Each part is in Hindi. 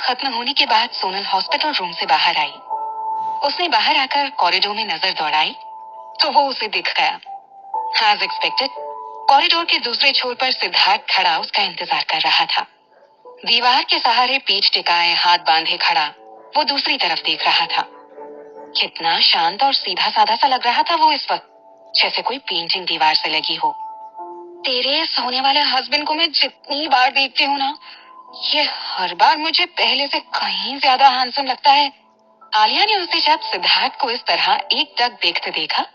खत्म होने के बाद सोनल हॉस्पिटल रूम से बाहर आई। उसने बाहर आकर कॉरिडोर में नजर दौड़ाई तो वो उसे दिख गया। एज एक्सपेक्टेड, कॉरिडोर के दूसरे छोर पर सिद्धार्थ खड़ा उसका इंतजार कर रहा था। दीवार के सहारे पीठ टिकाए हाथ बांधे खड़ा वो दूसरी तरफ देख रहा था। कितना शांत और सीधा साधा सा लग रहा था वो इस वक्त, जैसे कोई पेंटिंग दीवार से लगी हो। तेरे सोने वाले हस्बैंड को मैं जितनी बार देखती हूँ ना, ये हर बार मुझे पहले से कहीं ज्यादा हैंडसम लगता है। आलिया ने उसे जब सिद्धार्थ को इस तरह एक टक देखते देखा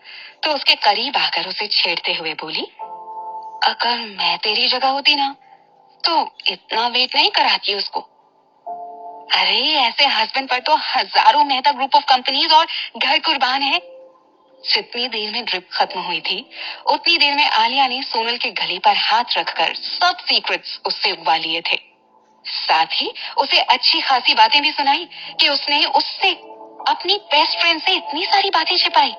तो उसके करीब आकर उसे छेड़ते हुए बोली, अगर मैं तेरी जगह होती ना तो इतना वेट नहीं कराती उसको। अरे ऐसे हस्बैंड पर तो हजारों मेहता ग्रुप ऑफ कंपनीज और घर कुर्बान है। जितनी देर में ड्रिप खत्म हुई थी उतनी देर में आलिया ने सोनल के गले पर हाथ रखकर सब सीक्रेट्स उससे उगवा लिए थे। साथ ही उसे अच्छी खासी बातें भी सुनाई कि उसने उससे अपनी बेस्ट फ्रेंड से इतनी सारी बातें छिपाई।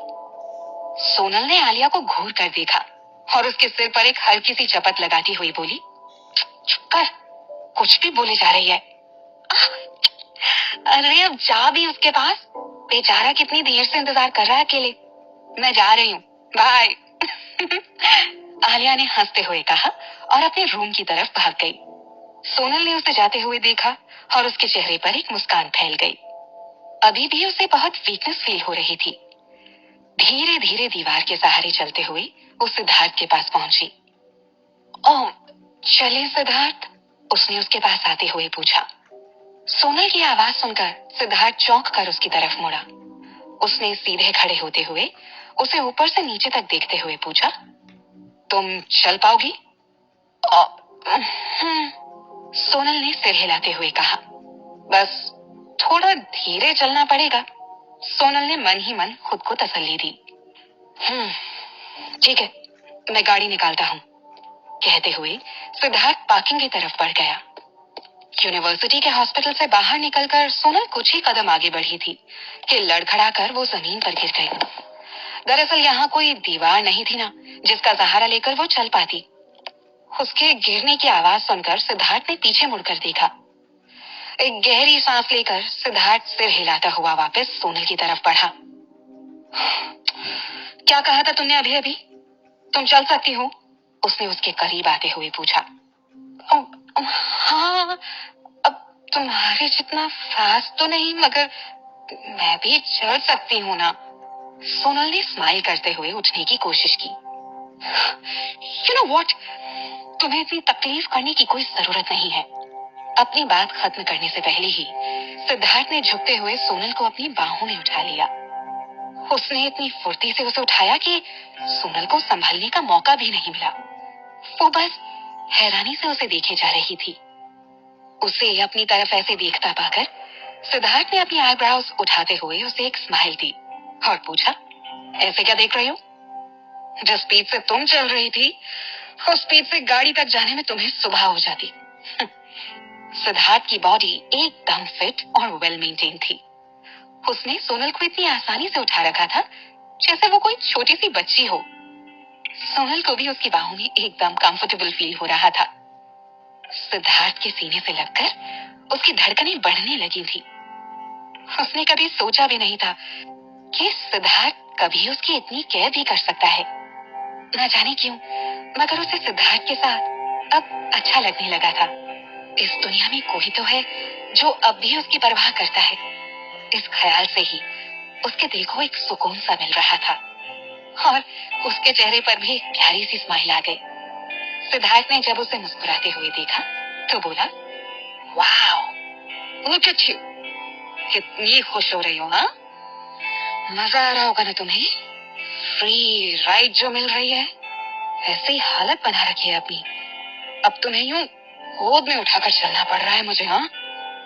सोनल ने आलिया को घूर कर देखा और उसके सिर पर एक हल्की सी चपत लगाती हुई बोली, चुप कर, कुछ भी बोले जा रही है। अरे अब जा भी उसके पास, बेचारा कितनी देर से इंतजार कर रहा है अकेले। मैं जा रही हूँ, बाय। आलिया ने हंसते हुए कहा और अपने रूम की तरफ भाग गई। सोनल ने उसे जाते हुए देखा और उसके चेहरे पर एक मुस्कान फैल गई। अभी भी उसे बहुत वीकनेस फील हो रही थी। धीरे धीरे दीवार के सहारे चलते हुए वो सिद्धार्थ के पास पहुंची। ओह, चले सिद्धार्थ, उसने उसके पास आते हुए पूछा। सोनल की आवाज सुनकर सिद्धार्थ चौंक कर उसकी तरफ मुड़ा। उसने सीधे खड़े होते हुए उसे ऊपर से नीचे तक देखते हुए पूछा, तुम चल पाओगी? सोनल ने सिर हिलाते हुए कहा, बस थोड़ा धीरे चलना पड़ेगा। सोनल ने मन ही मन खुद को तसल्ली दी। ठीक है, मैं गाड़ी निकालता हूँ, कहते हुए सिद्धार्थ पार्किंग की तरफ बढ़ गया। यूनिवर्सिटी के हॉस्पिटल से बाहर निकलकर सोनल कुछ ही कदम आगे बढ़ी थी कि लड़खड़ाकर वो जमीन पर गिर गई। दरअसल यहाँ कोई दीवार नहीं थी ना जिसका सहारा लेकर वो चल पाती। उसके गिरने की आवाज सुनकर सिद्धार्थ ने पीछे मुड़कर देखा। एक गहरी सांस लेकर सिद्धार्थ सिर हिलाता हुआ वापस सोनल की तरफ बढ़ा। क्या कहा था तुमने अभी अभी? तुम चल सकती हो? उसने उसके करीब आते हुए पूछा। हाँ, अब तुम्हारे जितना फास्ट तो नहीं, मगर मैं भी चल सकती हूँ ना। सोनल ने स्माइल करते हुए उठने की कोशिश की। यू नो व्हाट, तुम्हें इतनी तकलीफ करने की कोई जरूरत नहीं है। अपनी बात खत्म करने से पहले ही सिद्धार्थ ने झुकते हुए सोनल को अपनी बाहों में उठा लिया। उसने इतनी फुर्ती से उसे उठाया कि सोनल को संभलने का मौका भी नहीं मिला। वो बस हैरानी से उसे देखे जा रही थी। उसे अपनी तरफ ऐसे देखता पाकर सिद्धार्थ ने अपनी आईब्रोज उठाते हुए उसे एक स्माइल दी और पूछा, ऐसे क्या देख रही हो? जिस स्पीड से तुम चल रही थी उस स्पीड से गाड़ी तक जाने में तुम्हें सुबह हो जाती। सिद्धार्थ की बॉडी एकदम फिट और वेल मेंटेन थी। उसने सोनल को इतनी आसानी से उठा रखा था जैसे वो कोई छोटी सी बच्ची हो। सोनल को भी उसकी बाहों में एकदम कंफर्टेबल फील हो रहा था। सिद्धार्थ के सीने से लगकर उसकी धड़कनें बढ़ने लगी थी। उसने कभी सोचा भी नहीं था कि सिद्धार्थ कभी उसकी इतनी केयर भी कर सकता है। न जाने क्यों, मगर उसे सिद्धार्थ के साथ अब अच्छा लगने लगा था। इस दुनिया में कोई तो है जो अब भी उसकी परवाह करता है। इस ख्याल से ही उसके दिल को एक सुकून सा मिल रहा था और उसके चेहरे पर भी एक प्यारी सी स्माइल आ गई। सिद्धार्थ ने जब उसे मुस्कुराते हुए देखा तो बोला, वाओ, लुक एट यू, कितनी खुश हो रही हो? हाँ, मजा आ रहा होगा ना तुम्हें? फ्री राइड जो मिल रही है, ऐसे ही हालत बना रखी है अपनी। अब तुम्हें यूं गोद में उठाकर चलना पड़ रहा है मुझे। हाँ,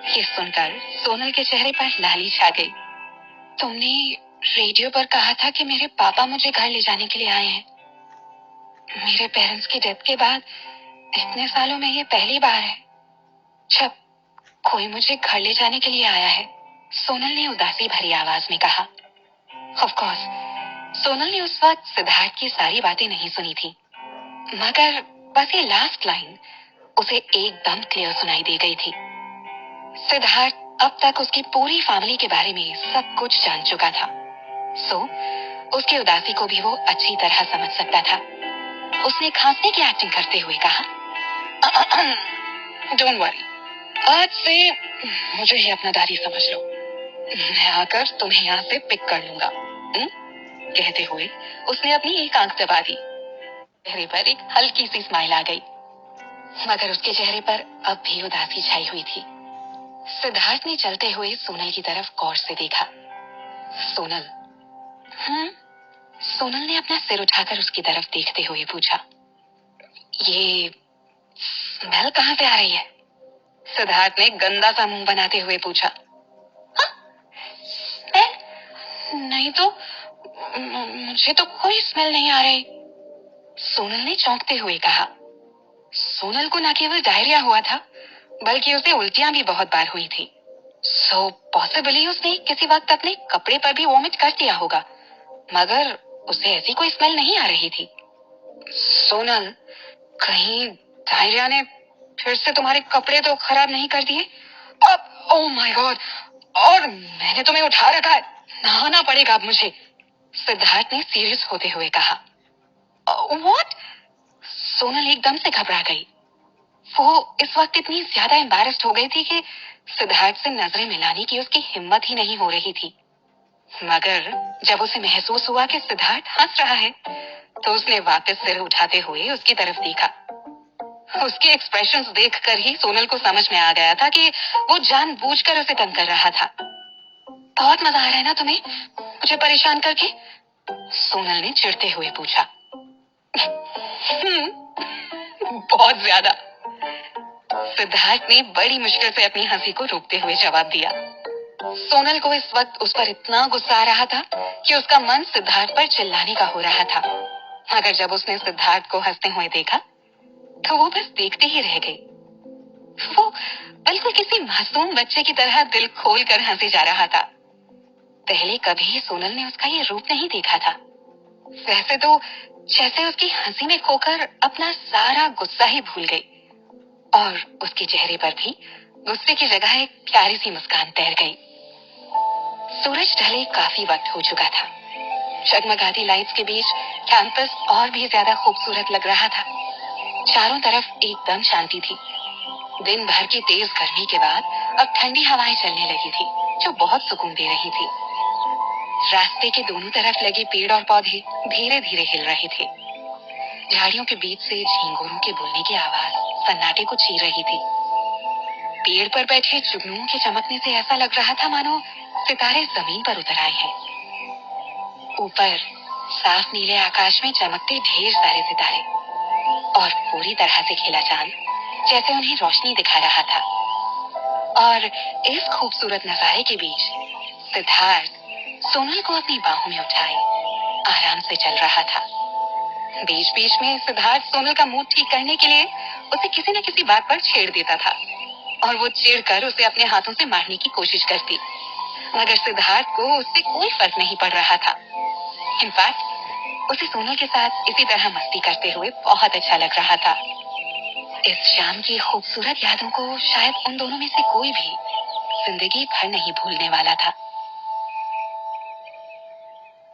ये सुनकर सोनल के चेहरे पर लाली छा गई। तुमने रेडियो पर कहा था कि मेरे पापा मुझे घर ले जाने के लिए आए हैं। मेरे पेरेंट्स की डेथ के बाद इतने सालों में ये पहली बार है जब कोई मुझे घर ले जाने के लिए आया है, सोनल ने उदासी भरी आवाज में कहा। ऑफ कोर्स सोनल ने उस वक्त सिद्धार्थ की सारी बातें नहीं सुनी थी, मगर बस ये लास्ट लाइन उसे एकदम क्लियर सुनाई दे गई थी। सिद्धार्थ अब तक उसकी पूरी फैमिली के बारे में सब कुछ जान चुका था। सो उसकी उदासी को भी वो अच्छी तरह समझ सकता था। उसने खांसने की एक्टिंग करते हुए कहा, डोंट वरी, आज से मुझे ही अपना दादी समझ लो। मैं आकर तुम्हें यहाँ से पिक कर लूंगा। कहते हुए उसने अपनी एक आंख दबा दी। चेहरे पर एक हल्की सी स्माइल आ गई, मगर उसके चेहरे पर अब भी उदासी छाई हुई थी। सिद्धार्थ ने चलते हुए सोनल की तरफ गौर से देखा। सोनल? सोनल ने अपना सिर उठाकर उसकी तरफ देखते हुए पूछा। ये स्मेल कहाँ से आ रही है? सिद्धार्थ ने गंदा सा मुंह बनाते हुए पूछा। नहीं तो, मुझे तो कोई स्मेल नहीं आ रही। सोनल ने चौंकते हुए कहा। सोनल को न केवल डायरिया हुआ था, बल्कि उसे उल्टियां भी बहुत बार हुई थी। सो पॉसिबली उसने किसी वक्त अपने कपड़े पर भी वॉमिट कर दिया होगा, मगर उसे ऐसी कोई स्मेल नहीं आ रही थी। सोनल, कहीं डायरिया ने फिर से तुम्हारे कपड़े तो खराब नहीं कर दिए? अब ओह माय गॉड, और मैंने तुम्हें उठा रखा है, नहाना पड़ेगा अब मुझे। सिद्धार्थ ने सीरियस होते हुए कहा। व्हाट? सोनल एकदम से घबरा गई। वो इस वक्त इतनी ज्यादा एम्बैरेस्ड हो गई थी कि सिद्धार्थ से नजरें मिलाने की उसकी हिम्मत ही नहीं हो रही थी। मगर जब उसे महसूस हुआ कि सिद्धार्थ हंस रहा है, तो उसने वापस सिर उठाते हुए उसकी तरफ देखा। उसके एक्सप्रेशंस देखकर ही सोनल को समझ में आ गया था कि वो जानबूझकर उसे तंग कर रहा था। बहुत मजा आ रहा है ना तुम्हें मुझे परेशान करके? सोनल ने चिढ़ते हुए पूछा। बहुत ज्यादा, सिद्धार्थ ने बड़ी मुश्किल से अपनी हंसी को रोकते हुए जवाब दिया। सोनल को इस वक्त उस पर इतना गुस्सा आ रहा था कि उसका मन सिद्धार्थ पर चिल्लाने का हो रहा था। मगर जब उसने सिद्धार्थ को हंसते हुए देखा, तो वो बस देखते ही रह गई। वो बिल्कुल किसी मासूम बच्चे की तरह दिल खोल कर हंसे जा रहा था। पहले कभी सोनल ने उसका ये रूप नहीं देखा था। वैसे तो जैसे उसकी हंसी में खोकर अपना सारा गुस्सा ही भूल गई, और उसके चेहरे पर भी गुस्से की जगह एक प्यारी सी मुस्कान तैर गई। सूरज ढले काफी वक्त हो चुका था। जगमगाती लाइट्स के बीच कैंपस और भी ज्यादा खूबसूरत लग रहा था। चारों तरफ एकदम शांति थी। दिन भर की तेज गर्मी के बाद अब ठंडी हवाएं चलने लगी थी, जो बहुत सुकून दे रही थी। रास्ते के दोनों तरफ लगे पेड़ और पौधे धीरे धीरे हिल रहे थे। झाड़ियों के बीच से झींगुरों के बोलने की आवाज सन्नाटे को चीर रही थी। पेड़ पर बैठे जुगनुओं के चमकने से ऐसा लग रहा था मानो सितारे जमीन पर उतर आए हैं। ऊपर साफ नीले आकाश में चमकते ढेर सारे सितारे, और पूरी तरह से खिला चांद जैसे उन्हें रोशनी दिखा रहा था। और इस खूबसूरत नजारे के बीच सिद्धार्थ सोनल को अपनी बाहों में उठाए आराम से चल रहा था। बीच बीच में सिद्धार्थ सोनल का मूड ठीक करने के लिए उसे किसी न किसी बात पर छेड़ देता था, और वो चिढ़कर उसे अपने हाथों से मारने की कोशिश करती। मगर सिद्धार्थ को उससे कोई फर्क नहीं पड़ रहा था। इनफैक्ट उसे सोनल के साथ इसी तरह मस्ती करते हुए बहुत अच्छा लग रहा था। इस शाम की खूबसूरत यादों को शायद उन दोनों में से कोई भी जिंदगी भर नहीं भूलने वाला था।